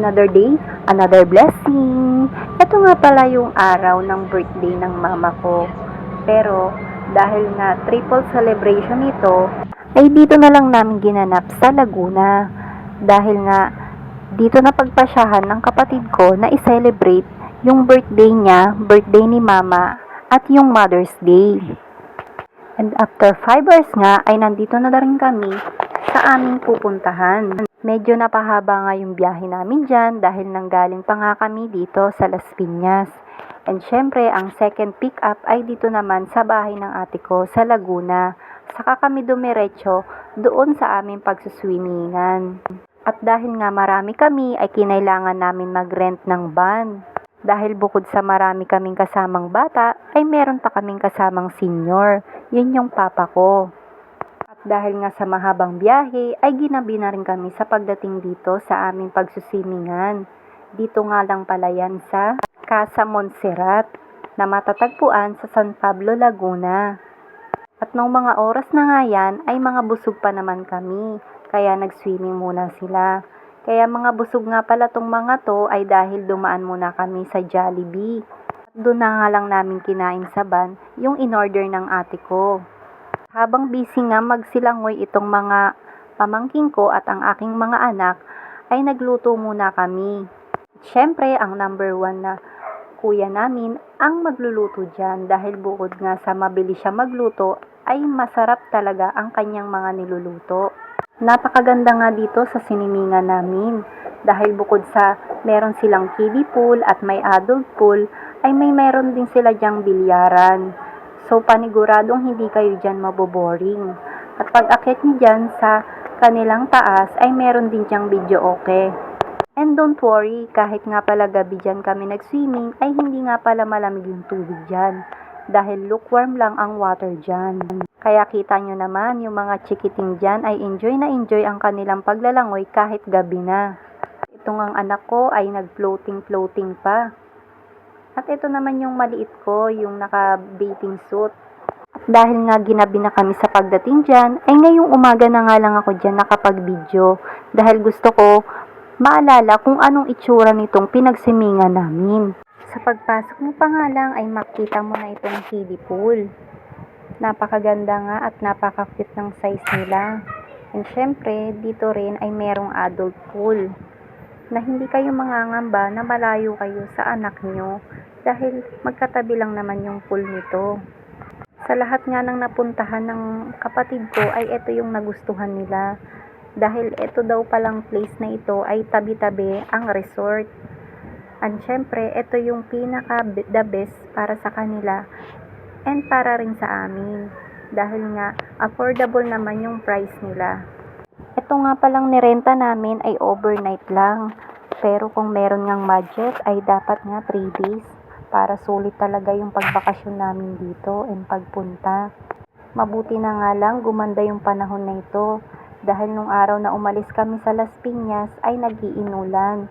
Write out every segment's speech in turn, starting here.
Another day, another blessing. Ito nga pala yung araw ng birthday ng mama ko. Pero dahil nga triple celebration ito, ay dito na lang namin ginanap sa Laguna. Dahil nga dito na pagpasyahan ng kapatid ko na i-celebrate yung birthday niya, birthday ni mama, at yung Mother's Day. And after 5 hours nga ay nandito na rin kami sa aming pupuntahan. Medyo napahaba nga yung biyahe namin dyan dahil nanggaling pa nga kami dito sa Las Piñas. And syempre, ang second pick up ay dito naman sa bahay ng ate ko sa Laguna. Saka kami dumiretso doon sa aming pagsuswimmingan. At dahil nga marami kami ay kinailangan namin mag-rent ng van. Dahil bukod sa marami kaming kasamang bata ay meron pa kaming kasamang senior. Yun yung papa ko. Dahil nga sa mahabang biyahe, ay ginabi na rin kami sa pagdating dito sa aming pagsusimingan. Dito nga lang pala yan sa Casa Montserrat na matatagpuan sa San Pablo, Laguna. At nung mga oras na nga yan, ay mga busog pa naman kami, kaya nag-swimming muna sila. Kaya mga busog nga pala tong mga to ay dahil dumaan muna kami sa Jollibee. At doon na nga lang namin kinain sa van yung in-order ng ate ko. Habang busy nga magsilangoy itong mga pamangking ko at ang aking mga anak, ay nagluto muna kami. Siyempre, ang number 1 na kuya namin ang magluluto dyan dahil bukod nga sa mabilis siya magluto, ay masarap talaga ang kanyang mga niluluto. Napakaganda nga dito sa sinimingan namin dahil bukod sa meron silang kiddie pool at may adult pool, ay meron din sila dyang bilyaran. So, paniguradong hindi kayo dyan maboboring. At pag akit nyo dyan sa kanilang taas, ay meron din dyang video okay. And don't worry, kahit nga pala gabi dyan kami nag-swimming, ay hindi nga pala malamig yung tubig dyan. Dahil lukewarm lang ang water dyan. Kaya kita nyo naman, yung mga chikiting dyan ay enjoy na enjoy ang kanilang paglalangoy kahit gabi na. Itong ang anak ko ay nag-floating pa. At ito naman yung maliit ko, yung naka-bathing suit. At dahil nga ginabi na kami sa pagdating dyan, ay ngayong umaga na nga lang ako dyan nakapag-video. Dahil gusto ko maalala kung anong itsura nitong pinagsimingan namin. Sa pagpasok mo pa nga lang ay makita mo na itong kiddie pool. Napakaganda nga at napaka-cute ng size nila. And syempre, dito rin ay merong adult pool. Na hindi kayo mangangamba na malayo kayo sa anak nyo dahil magkatabi lang naman yung pool nito. Sa lahat nga ng napuntahan ng kapatid ko ay ito yung nagustuhan nila dahil ito daw palang place na ito ay tabi-tabi ang resort. And syempre, ito yung pinaka the best para sa kanila and para rin sa amin dahil nga affordable naman yung price nila. Ito nga palang nirenta namin ay overnight lang. Pero kung meron ngang budget ay dapat nga 3 days para sulit talaga yung pagbakasyon namin dito and pagpunta. Mabuti na nga lang gumanda yung panahon na ito dahil nung araw na umalis kami sa Las Piñas ay nag-iinulan.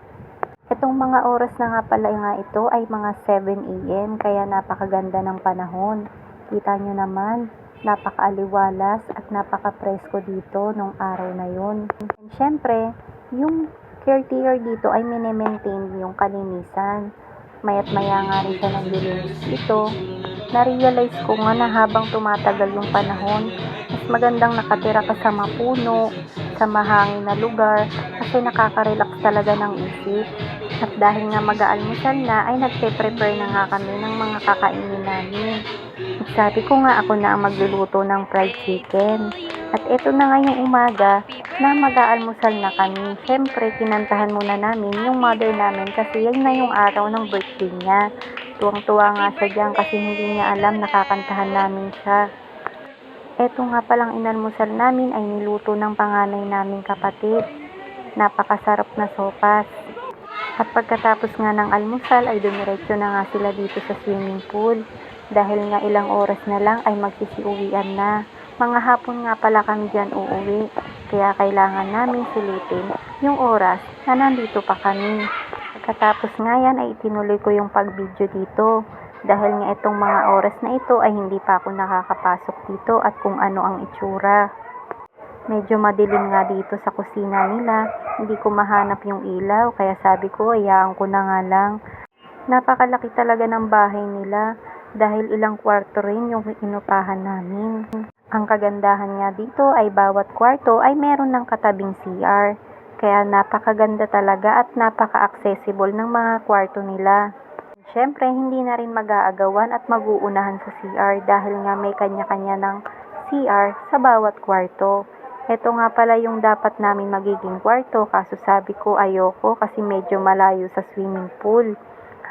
Itong mga oras na nga pala nga ito ay mga 7 AM kaya napakaganda ng panahon. Kita nyo naman, napakaaliwalas at napaka-presko dito nung araw na yun. And syempre, yung caretaker dito ay mini-maintain yung kalinisan. Maya't maya nga rin siya naglilinis dito. Na-realize ko nga na habang tumatagal yung panahon, mas magandang nakatira ka sa mapuno, sa mahangin na lugar, kasi nakaka-relax talaga ng isip. At dahil nga mag-aalmusal na, ay nagpe-prepare na nga kami ng mga kakainin namin. Sabi ko nga ako na ang magluluto ng fried chicken. At ito na nga yung umaga na mag-aalmusal na kami. Siyempre, kinantahan muna namin yung mother namin kasi yan na yung araw ng birthday niya. Tuwang-tuwa nga siya dyan kasi hindi niya alam nakakantahan namin siya. Ito nga palang inalmusal namin ay niluto ng panganay naming kapatid. Napakasarap na sopas. At pagkatapos nga ng almusal ay dumiretso na nga sila dito sa swimming pool. Dahil nga ilang oras na lang ay magsisiuwian na. Mga hapon nga pala kami dyan uuwi. Kaya kailangan namin sulitin yung oras na nandito pa kami. Pagkatapos nga yan ay itinuloy ko yung pag-video dito. Dahil nga itong mga oras na ito ay hindi pa ako nakakapasok dito at kung ano ang itsura. Medyo madilim nga dito sa kusina nila. Hindi ko mahanap yung ilaw, kaya sabi ko, hayaan ko na nga lang. Napakalaki talaga ng bahay nila dahil ilang kwarto rin yung inupahan namin. Ang kagandahan nga dito ay bawat kwarto ay meron ng katabing CR. Kaya napakaganda talaga at napaka-accessible ng mga kwarto nila. Siyempre, hindi na rin mag-aagawan at mag-uunahan sa CR dahil nga may kanya-kanya ng CR sa bawat kwarto. Ito nga pala yung dapat namin magiging kwarto, kaso sabi ko ayoko kasi medyo malayo sa swimming pool.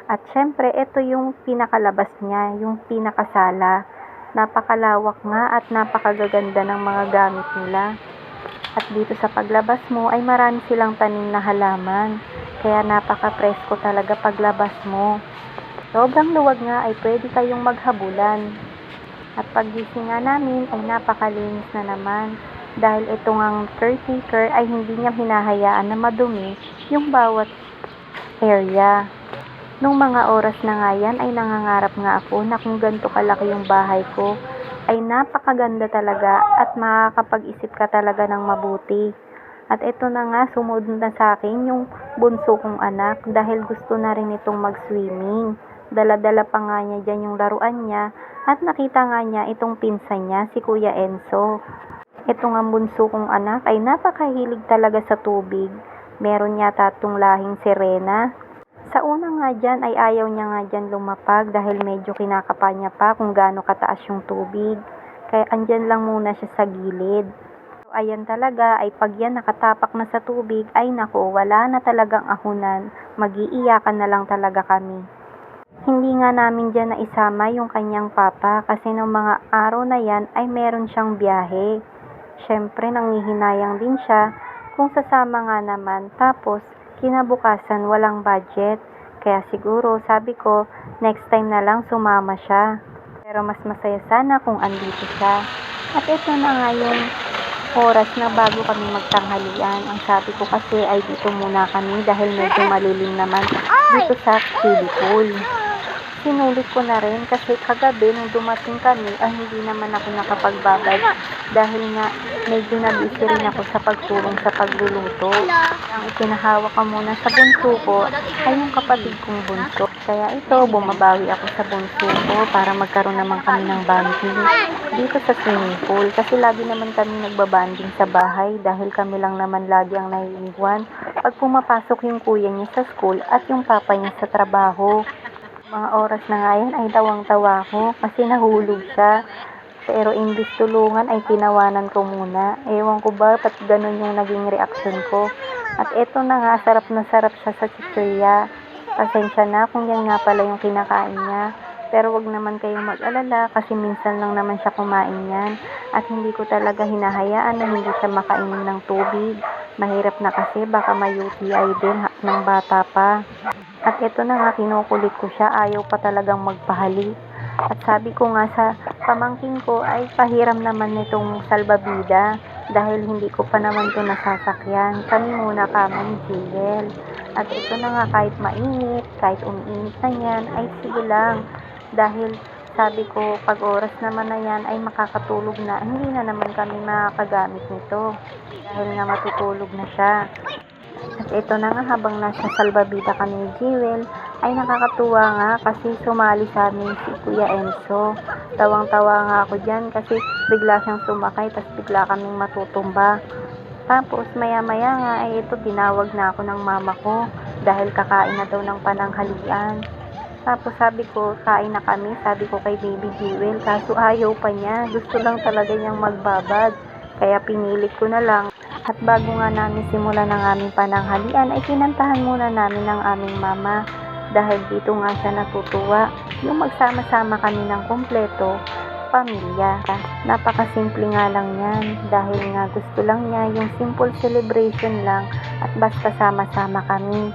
At syempre, ito yung pinakalabas niya, yung pinakasala. Napakalawak nga at napakagaganda ng mga gamit nila. At dito sa paglabas mo ay marami silang tanim na halaman. Kaya napaka-presko talaga paglabas mo. Sobrang luwag nga ay pwede kayong maghabulan. At paggising nga namin ay napakalinis na naman. Dahil ito ngang caretaker ay hindi niya hinahayaan na madumi yung bawat area. Nung mga oras na nga yan ay nangangarap nga ako na kung ganito kalaki yung bahay ko ay napakaganda talaga at makakapag-isip ka talaga ng mabuti. At ito na nga sumunod na sa akin yung bunso kong anak dahil gusto na rin itong mag-swimming. Dala-dala pa nga niya dyan yung laruan niya at nakita nga niya itong pinsan niya si Kuya Enzo. Ito nga bunso kong anak ay napakahilig talaga sa tubig. Meron yata itong lahing sirena. Sa una nga dyan ay ayaw niya nga dyan lumapag dahil medyo kinakapa niya pa kung gaano kataas yung tubig. Kaya andyan lang muna siya sa gilid. So, ayan talaga ay pag yan nakatapak na sa tubig ay naku, wala na talagang ahunan. Mag-iiyakan na lang talaga kami. Hindi nga namin dyan naisama yung kanyang papa kasi ng mga araw na yan ay meron siyang biyahe. Siyempre, nanghihinayang din siya kung sasama nga naman. Tapos, kinabukasan walang budget. Kaya siguro, sabi ko, next time na lang sumama siya. Pero mas masaya sana kung andito siya. At ito na nga yung oras na bago kami magtanghalian. Ang sabi ko kasi ay dito muna kami dahil medyo malilim naman dito sa kiddie pool. Sinulit ko na rin kasi kagabi nung dumating kami ay hindi naman ako nakapagbabad dahil nga medyo nabisi rin ako sa pagtulong sa pagluluto. Ang ikinahawak ko muna sa bunso ko ay yung kapatid kong bunso. Kaya ito, bumabawi ako sa bunso ko para magkaroon naman kami ng bonding dito sa swimming pool. Kasi lagi naman kami nagbabanding sa bahay dahil kami lang naman lagi ang naiiwan pag pumapasok yung kuya niya sa school at yung papa niya sa trabaho. Mga oras na nga yan ay tawang-tawa ko kasi nahulog siya. Pero imbis tulungan ay tinawanan ko muna. Ewan ko ba ba't ganun yung naging reaksyon ko. At eto na nga, sarap na sarap siya sa chichirya. Pasensya na kung yan nga pala yung kinakain niya. Pero wag naman kayong mag-alala kasi minsan lang naman siya kumain yan. At hindi ko talaga hinahayaan na hindi siya makainom ng tubig. Mahirap na kasi baka may UTI din ng bata pa. At ito na nga, kinukulit ko siya, ayaw pa talagang magpahalik. At sabi ko nga sa pamangkin ko ay pahiram naman nitong salbabida dahil hindi ko pa naman to nasasakyan. Kami muna kamo ni Jewel. At ito na nga, kahit mainit, kahit umiinit na yan, ay sige lang. Dahil sabi ko, pag oras naman na yan ay makakatulog na, hindi na naman kami makakagamit nito. Dahil nga matutulog na siya. At ito na nga, habang nasa salbabida kami ni Jewel, ay nakakatuwa nga kasi sumali sa amin si Kuya Enzo. Tawang-tawa nga ako dyan kasi bigla siyang sumakay tapos bigla kaming matutumba. Tapos maya-maya nga ay ito, tinawag na ako ng mama ko dahil kakain na daw ng pananghalian. Tapos sabi ko, kain na kami, sabi ko kay Baby Jewel, kaso ayaw pa niya. Gusto lang talaga niyang magbabad. Kaya pinilit ko na lang. At bago nga namin simulan ng aming pananghalian ay kinantahan muna namin ng aming mama dahil dito nga siya natutuwa yung magsama-sama kami ng kumpleto pamilya. Napakasimple nga lang yan dahil nga gusto lang niya yung simple celebration lang at basta sama-sama kami.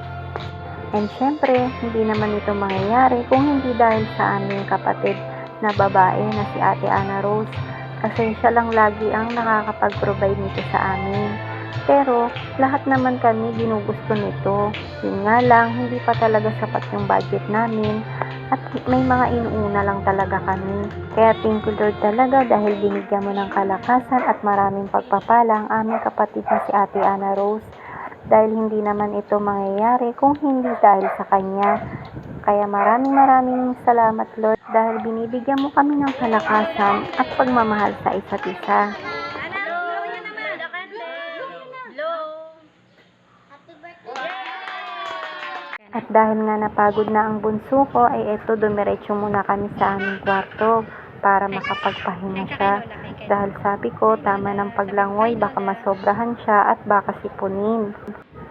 And syempre, hindi naman ito mangyayari kung hindi dahil sa aming kapatid na babae na si Ate Ana Rose. Kasi siya lang lagi ang nakakapag-provide nito sa amin. Pero lahat naman kami ginugusto nito. Yun nga lang, hindi pa talaga sapat yung budget namin at may mga inuuna lang talaga kami. Kaya thank you Lord talaga dahil binigyan mo ng kalakasan at maraming pagpapala ang aming kapatid na si Ate Ana Rose. Dahil hindi naman ito mangyayari kung hindi dahil sa kanya. Kaya maraming salamat Lord dahil binibigyan mo kami ng kalakasan at pagmamahal sa isa't isa. At dahil nga napagod na ang bunso ko, ay eto dumiretso muna kami sa aming kwarto para makapagpahinga siya. Dahil sabi ko, tama ng paglangoy, baka masobrahan siya at baka sipunin.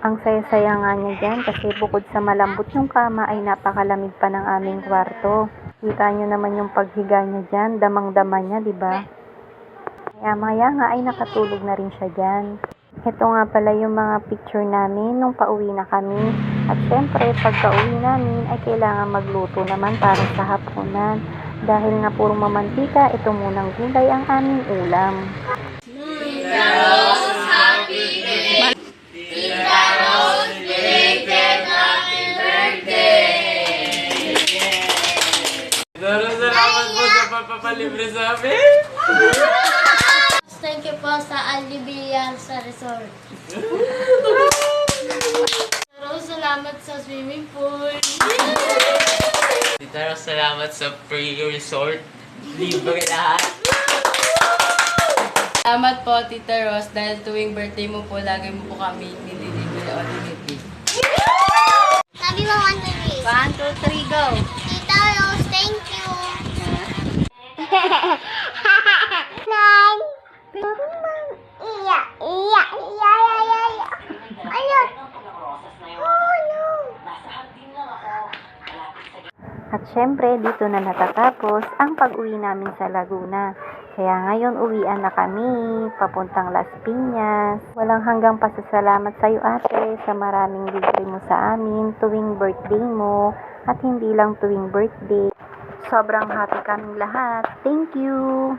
Ang saya-saya nga niya dyan kasi bukod sa malambot yung kama ay napakalamig pa ng aming kwarto. Kita nyo naman yung paghiga niya dyan, damang-dama niya, di ba? Kaya maya nga ay nakatulog na rin siya dyan. Ito nga pala yung mga picture namin nung pauwi na kami. At syempre, pagka-uwi namin ay kailangan magluto naman para sa hapunan. Dahil nga puro mamantika, ito munang gulay ang aming ulam. Tita Rose, happy birthday! Tita Rose, belated happy birthday! Salamat po sa pagpapalibre sa amin. Thank you po sa Alibian sa resort. Rose, salamat sa swimming pool. Tita Rose, salamat sa free resort. Libre lahat. Salamat po, Tita Rose, dahil tuwing birthday mo po, lagi mo po kami nililibre o nililibre. Sabi mo 1, 2, 3. 1, 2, 3, go! Tita Rose, thank you. At syempre, dito na natatapos ang pag-uwi namin sa Laguna. Kaya ngayon uwian na kami, papuntang Las Piñas. Walang hanggang pasasalamat sa iyo ate sa maraming libre mo sa amin tuwing birthday mo at hindi lang tuwing birthday. Sobrang happy kaming lahat. Thank you!